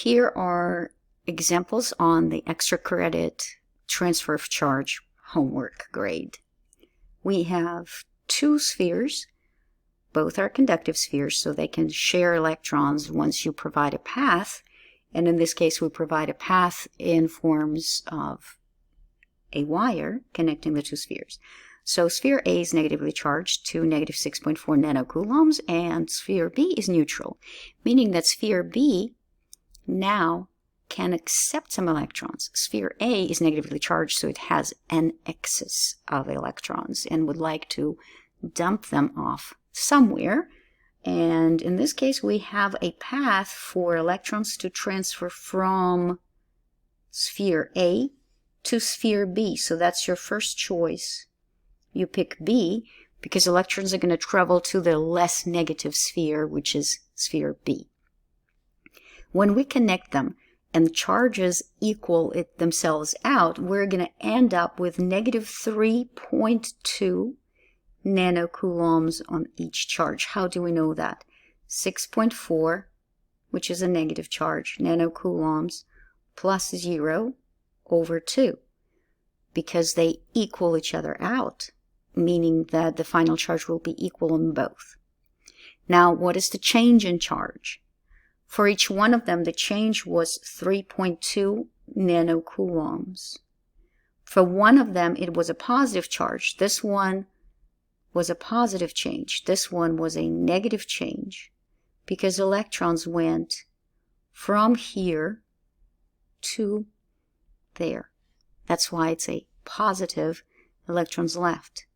Here are examples on the extra credit transfer of charge homework grade. We have two spheres. Both are conductive spheres, so they can share electrons once you provide a path. And in this case, we provide a path in forms of a wire connecting the two spheres. So sphere A is negatively charged to negative 6.4 nanocoulombs, and sphere B is neutral, meaning that sphere B now can accept some electrons. Sphere A is negatively charged, so it has an excess of electrons and would like to dump them off somewhere. And in this case, we have a path for electrons to transfer from sphere A to sphere B. So that's your first choice. You pick B because electrons are going to travel to the less negative sphere, which is sphere B. When we connect them and charges equal it themselves out, we're going to end up with negative 3.2 nanocoulombs on each charge. How do we know that? 6.4, which is a negative charge, nanocoulombs, plus 0 over 2, because they equal each other out, meaning that the final charge will be equal on both. Now, what is the change in charge? For each one of them, the change was 3.2 nanocoulombs. For one of them, it was a positive charge. This one was a positive change. This one was a negative change because electrons went from here to there. That's why it's a positive, electrons left.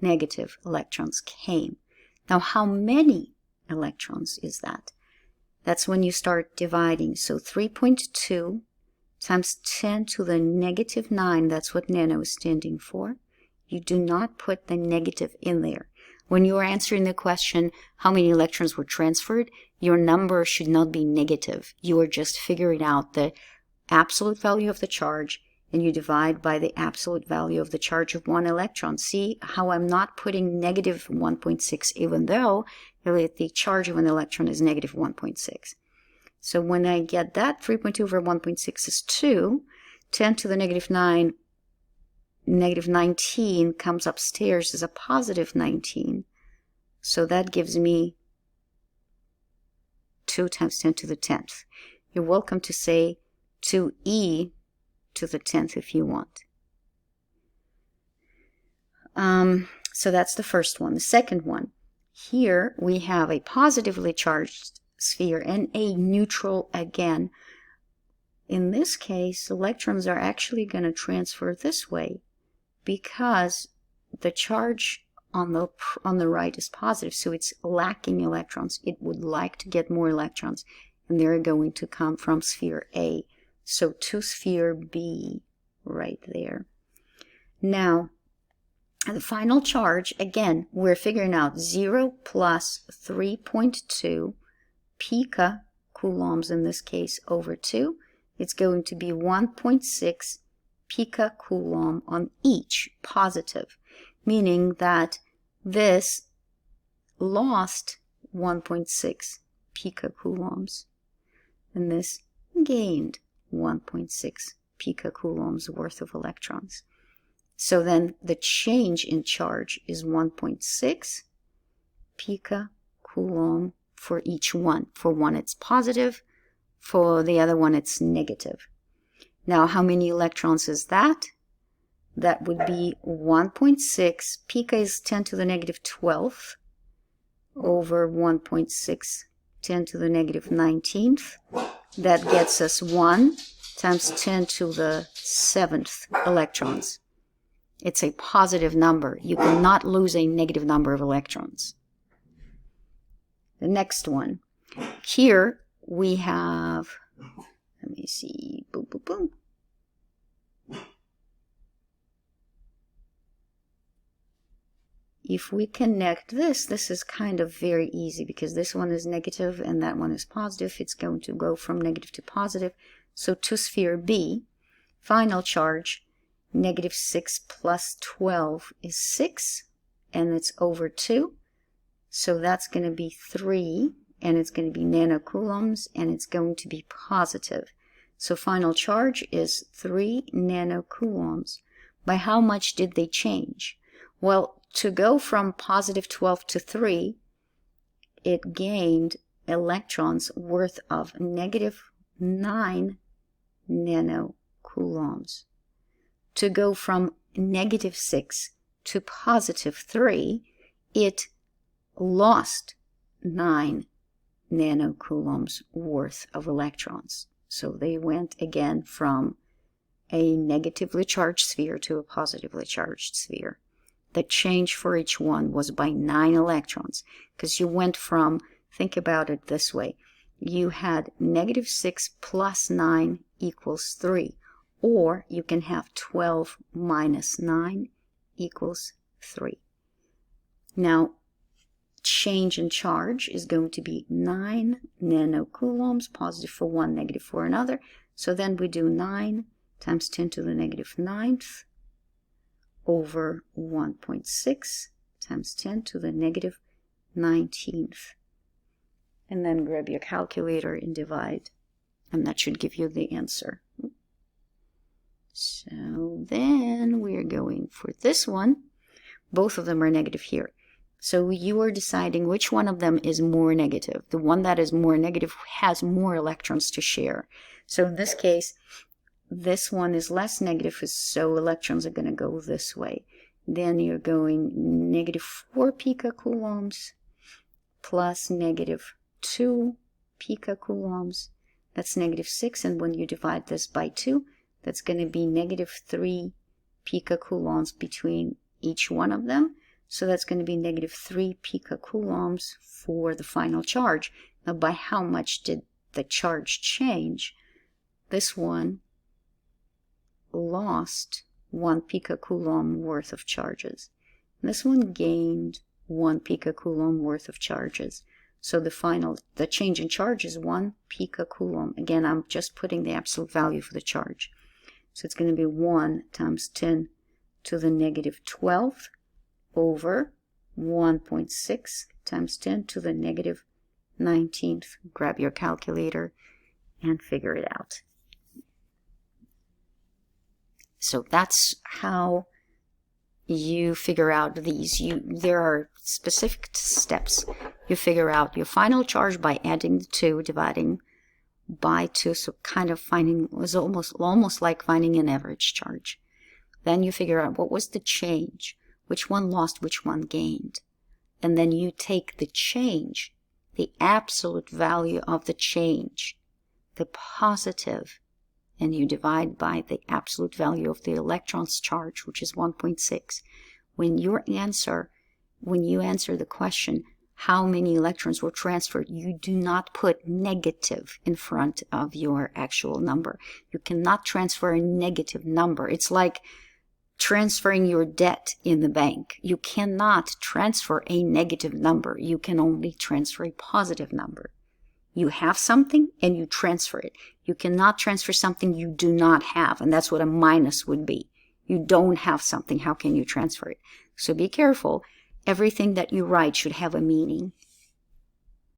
Negative, electrons came. Now, how many electrons is that? That's when you start dividing. So 3.2 times 10 to the negative 9, that's what nano is standing for. You do not put the negative in there. When you are answering the question, how many electrons were transferred, your number should not be negative. You are just figuring out the absolute value of the charge, and you divide by the absolute value of the charge of one electron. See how I'm not putting negative 1.6, even though the charge of an electron is negative 1.6. So when I get that, 3.2 over 1.6 is 2. 10 to the negative 9, negative 19 comes upstairs as a positive 19. So that gives me 2 times 10 to the 10th. You're welcome to say 2e to the 10th if you want. So that's the first one. The second one, here we have a positively charged sphere and a neutral again. In this case, electrons are actually going to transfer this way because the charge on the right is positive, so it's lacking electrons. It would like to get more electrons, and they're going to come from sphere A. So to sphere B right there. Now, the final charge, again, we're figuring out 0 plus 3.2 picacoulombs in this case over 2. It's going to be 1.6 picacoulomb on each positive, meaning that this lost 1.6 picacoulombs and this gained 1.6 picacoulombs worth of electrons. So then the change in charge is 1.6 picacoulomb for each one. For one it's positive, for the other one it's negative. Now how many electrons is that? That would be 1.6, pica is 10 to the negative 12 over 1.6, 10 to the negative 19th. That gets us 1 times 10 to the 7th electrons. It's a positive number. You cannot lose a negative number of electrons. The next one. Here we have, let me see, boom, boom, boom. If we connect this is kind of very easy because this one is negative and that one is positive. It's going to go from negative to positive. So to sphere B, final charge, negative 6 plus 12 is 6, and it's over 2. So that's going to be 3 and it's going to be nanocoulombs, and it's going to be positive. So final charge is 3 nanocoulombs. By how much did they change? Well, to go from positive 12 to 3, it gained electrons worth of negative 9 nanocoulombs. To go from negative 6 to positive 3, it lost 9 nanocoulombs worth of electrons. So they went again from a negatively charged sphere to a positively charged sphere. The change for each one was by 9 electrons, because you went from, think about it this way, you had negative 6 plus 9 equals 3, or you can have 12 minus 9 equals 3. Now, change in charge is going to be 9 nanocoulombs, positive for one, negative for another. So then we do 9 times 10 to the negative 9th over 1.6 times 10 to the negative 19th. And then grab your calculator and divide, and that should give you the answer. So then we're going for this one. Both of them are negative here. So you are deciding which one of them is more negative. The one that is more negative has more electrons to share. So in this case, this one is less negative, so electrons are going to go this way. Then you're going negative 4 picocoulombs plus negative 2 picocoulombs. That's negative 6, and when you divide this by 2, that's going to be negative 3 picocoulombs between each one of them. So that's going to be negative 3 picocoulombs for the final charge. Now, by how much did the charge change? This one lost 1 picocoulomb worth of charges. This one gained 1 picocoulomb worth of charges. So the change in charge is 1 picocoulomb. Again, I'm just putting the absolute value for the charge. So it's going to be 1 times 10 to the negative 12th over 1.6 times 10 to the negative 19th. Grab your calculator and figure it out. So that's how you figure out these. There are specific steps. You figure out your final charge by adding the 2, dividing by 2, so kind of finding, was almost like finding an average charge. Then you figure out what was the change, which one lost, which one gained. And then you take the change, the absolute value of the change, the positive, and you divide by the absolute value of the electron's charge, which is 1.6. When you answer the question, how many electrons were transferred, you do not put negative in front of your actual number. You cannot transfer a negative number. It's like transferring your debt in the bank. You cannot transfer a negative number. You can only transfer a positive number. You have something and you transfer it. You cannot transfer something you do not have, and that's what a minus would be. You don't have something. How can you transfer it? So be careful. Everything that you write should have a meaning.